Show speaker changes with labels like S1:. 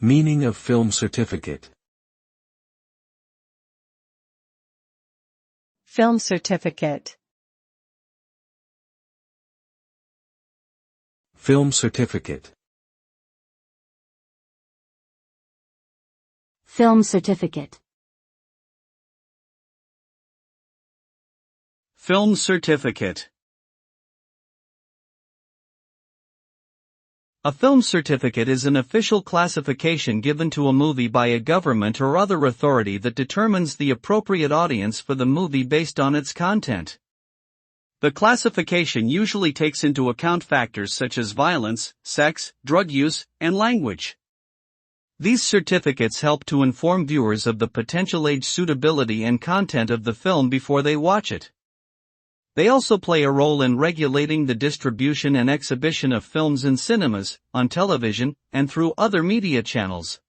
S1: Meaning of film certificate.
S2: Film certificate.
S1: Film certificate.
S3: Film certificate.
S4: Film certificate. A film certificate is an official classification given to a movie by a government or other authority that determines the appropriate audience for the movie based on its content. The classification usually takes into account factors such as violence, sex, drug use, and language. These certificates help to inform viewers of the potential age suitability and content of the film before they watch it. They also play a role in regulating the distribution and exhibition of films in cinemas, on television, and through other media channels.